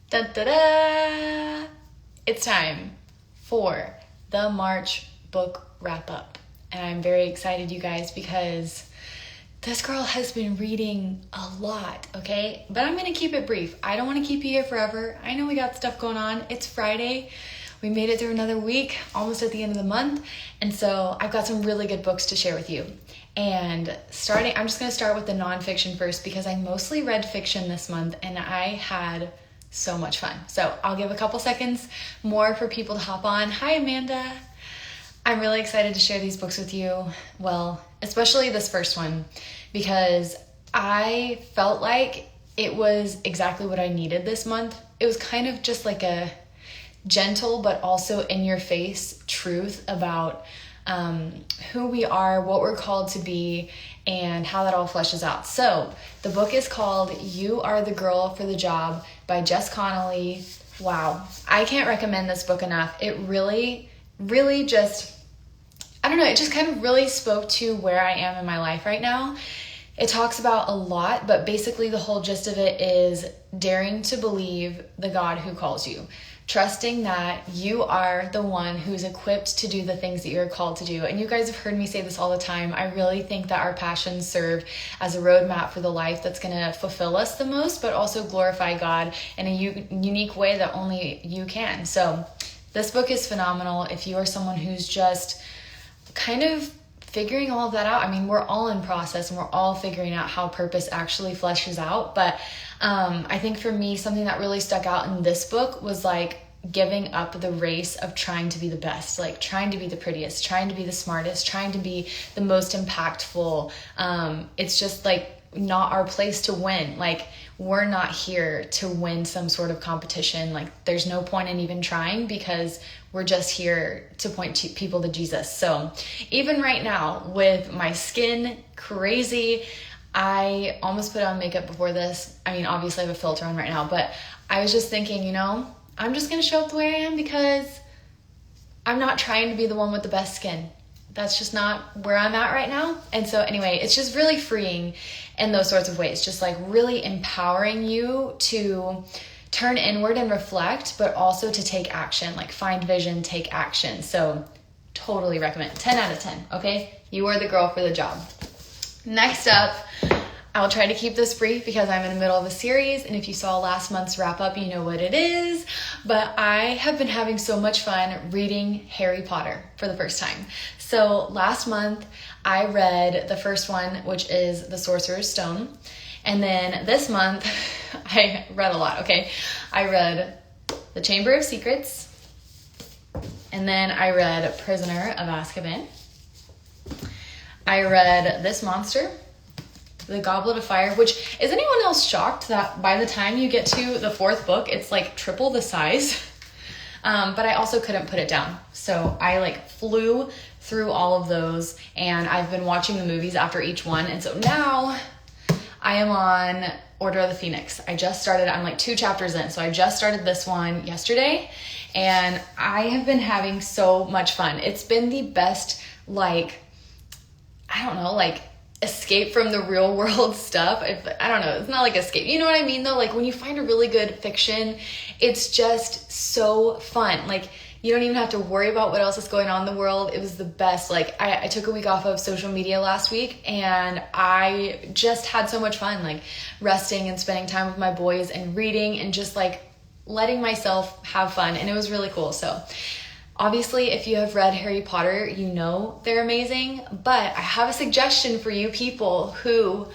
Da da da! It's time for the March book wrap up. And I'm very excited, you guys, because this girl has been reading a lot, okay? But I'm going to keep it brief. I don't want to keep you here forever. I know we got stuff going on. It's Friday. We made it through another week, almost at the end of the month. And so I've got some really good books to share with you. And I'm just going to start with the nonfiction first because I mostly read fiction this month and I had so much fun. So I'll give a couple seconds more for people to hop on. Hi, Amanda. I'm really excited to share these books with you. Well, especially this first one, because I felt like it was exactly what I needed this month. It was kind of just like a gentle, but also in your face truth about who we are, what we're called to be, and how that all fleshes out. So the book is called You Are the Girl for the Job by Jess Connolly. Wow. I can't recommend this book enough. It really just, I don't know, it just kind of really spoke to where I am in my life right now. It talks about a lot, but basically the whole gist of it is daring to believe the God who calls you. Trusting that you are the one who's equipped to do the things that you're called to do. And you guys have heard me say this all the time. I really think that our passions serve as a roadmap for the life that's going to fulfill us the most, but also glorify God in a unique way that only you can. So this book is phenomenal. If you are someone who's just kind of figuring all of that out. I mean, we're all in process and we're all figuring out how purpose actually fleshes out. But I think for me, something that really stuck out in this book was like giving up the race of trying to be the best, like trying to be the prettiest, trying to be the smartest, trying to be the most impactful. It's just like not our place to win. Like we're not here to win some sort of competition. Like there's no point in even trying because we're just here to point to people to Jesus. So even right now with my skin crazy, I almost put on makeup before this. I mean, obviously I have a filter on right now, but I was just thinking, I'm just going to show up the way I am because I'm not trying to be the one with the best skin. That's just not where I'm at right now. And so anyway, it's just really freeing in those sorts of ways, just like really empowering you to turn inward and reflect, but also to take action, like find vision, take action. So totally recommend. 10 out of 10, okay? You are the girl for the job. Next up, I'll try to keep this brief because I'm in the middle of a series, and if you saw last month's wrap up, you know what it is, but I have been having so much fun reading Harry Potter for the first time. So last month, I read the first one, which is The Sorcerer's Stone, and then this month, I read a lot, okay? I read The Chamber of Secrets, and then I read Prisoner of Azkaban. I read This Monster, The Goblet of Fire, which, is anyone else shocked that by the time you get to the fourth book, it's like triple the size? But I also couldn't put it down. So I flew through all of those, and I've been watching the movies after each one. And so now I am on Order of the Phoenix. I'm 2 chapters in. So I just started this one yesterday, and I have been having so much fun. It's been the best, escape from the real world stuff. I don't know. It's not like escape. You know what I mean though? Like when you find a really good fiction, it's just so fun. Like you don't even have to worry about what else is going on in the world. It was the best. I took a week off of social media last week and I just had so much fun, resting and spending time with my boys and reading and just letting myself have fun. And it was really cool. So obviously, if you have read Harry Potter, you know they're amazing, but I have a suggestion for you people who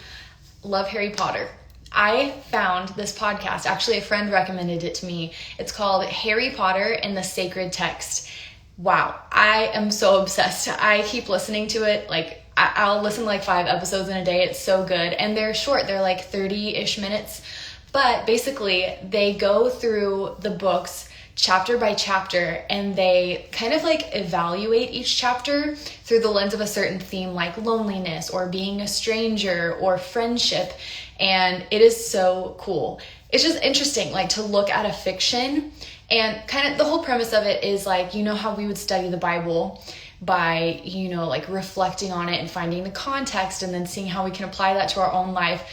love Harry Potter. I found this podcast, actually a friend recommended it to me. It's called Harry Potter and the Sacred Text. Wow, I am so obsessed. I keep listening to it. I'll listen to 5 episodes in a day. It's so good. And they're short. They're 30-ish minutes. But basically, they go through the books chapter by chapter, and they kind of evaluate each chapter through the lens of a certain theme, like loneliness or being a stranger or friendship. And it is so cool. It's just interesting, to look at a fiction, and kind of the whole premise of it is how we would study the Bible by, reflecting on it and finding the context and then seeing how we can apply that to our own life.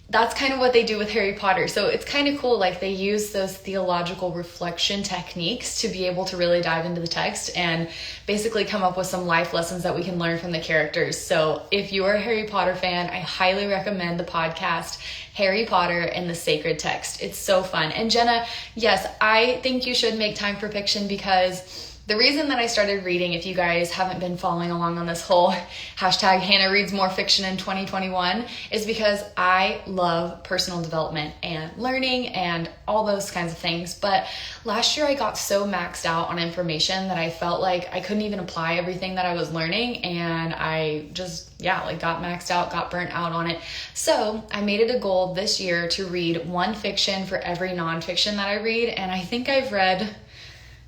that's kind of what they do with Harry Potter. So it's kind of cool. Like, they use those theological reflection techniques to be able to really dive into the text and basically come up with some life lessons that we can learn from the characters. So if you're a Harry Potter fan, I highly recommend the podcast Harry Potter and the Sacred Text. It's so fun. And Jenna, yes, I think you should make time for fiction, because the reason that I started reading, if you guys haven't been following along on this whole hashtag Hannah reads more fiction in 2021, is because I love personal development and learning and all those kinds of things. But last year I got so maxed out on information that I felt like I couldn't even apply everything that I was learning, and I just, got maxed out, got burnt out on it. So I made it a goal this year to read one fiction for every nonfiction that I read, and I think I've read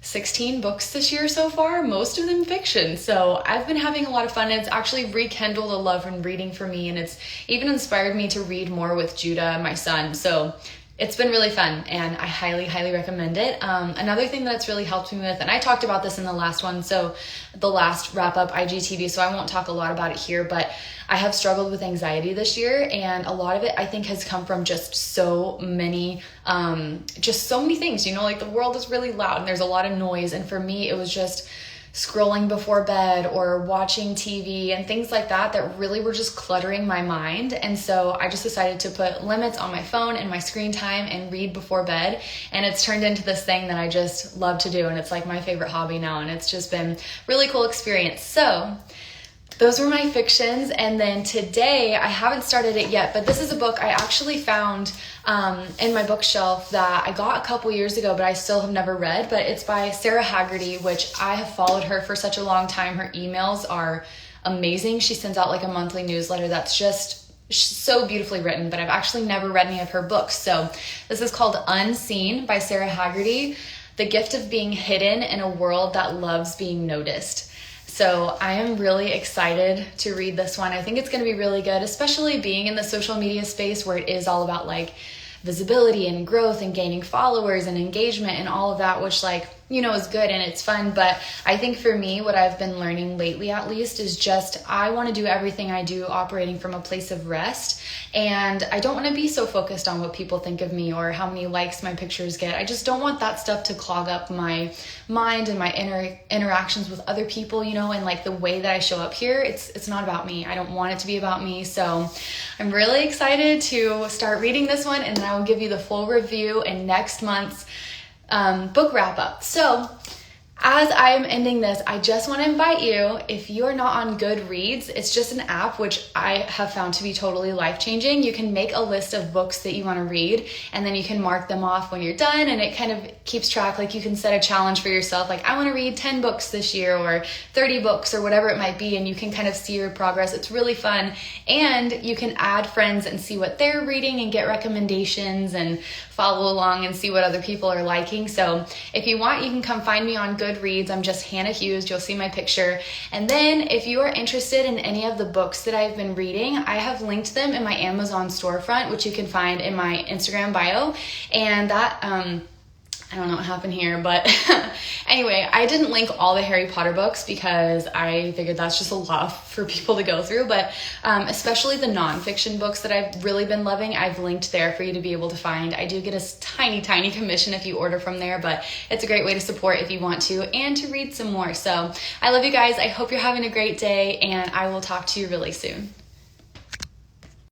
16 books this year so far, most of them fiction. So I've been having a lot of fun. It's actually rekindled a love in reading for me, and it's even inspired me to read more with Judah, my son. So it's been really fun, and I highly, highly recommend it. Another thing that it's really helped me with, and I talked about this in the last one, so the last wrap up IGTV, so I won't talk a lot about it here, but I have struggled with anxiety this year, and a lot of it I think has come from just so many things, like the world is really loud and there's a lot of noise. And for me, it was just scrolling before bed or watching TV and things like that really were just cluttering my mind. And so I just decided to put limits on my phone and my screen time and read before bed. And it's turned into this thing that I just love to do. And it's like my favorite hobby now. And it's just been really cool experience. So those were my fictions. And then today, I haven't started it yet, but this is a book I actually found in my bookshelf that I got a couple years ago, but I still have never read. But it's by Sarah Haggerty, which I have followed her for such a long time. Her emails are amazing. She sends out like a monthly newsletter that's just so beautifully written, but I've actually never read any of her books. So this is called Unseen by Sarah Haggerty, The Gift of Being Hidden in a World That Loves Being Noticed. So I am really excited to read this one. I think it's going to be really good, especially being in the social media space where it is all about like visibility and growth and gaining followers and engagement and all of that, which is good and it's fun. But I think for me, what I've been learning lately, at least, is just I want to do everything I do operating from a place of rest. And I don't want to be so focused on what people think of me or how many likes my pictures get. I just don't want that stuff to clog up my mind and my interactions with other people, and like the way that I show up here. It's not about me. I don't want it to be about me. So I'm really excited to start reading this one, and then I will give you the full review in next month's book wrap up. So as I am ending this, I just want to invite you, if you are not on Goodreads, it's just an app which I have found to be totally life-changing. You can make a list of books that you want to read, and then you can mark them off when you're done, and it kind of keeps track. Like, you can set a challenge for yourself, like I want to read 10 books this year or 30 books or whatever it might be, and you can kind of see your progress. It's really fun, and you can add friends and see what they're reading and get recommendations and follow along and see what other people are liking. So if you want, you can come find me on Goodreads. I'm just Hannah Hughes. You'll see my picture. And then if you are interested in any of the books that I've been reading, I have linked them in my Amazon storefront, which you can find in my Instagram bio. And that, I don't know what happened here, but anyway, I didn't link all the Harry Potter books because I figured that's just a lot for people to go through, but especially the nonfiction books that I've really been loving, I've linked there for you to be able to find. I do get a tiny, tiny commission if you order from there, but it's a great way to support if you want to and to read some more. So I love you guys. I hope you're having a great day, and I will talk to you really soon.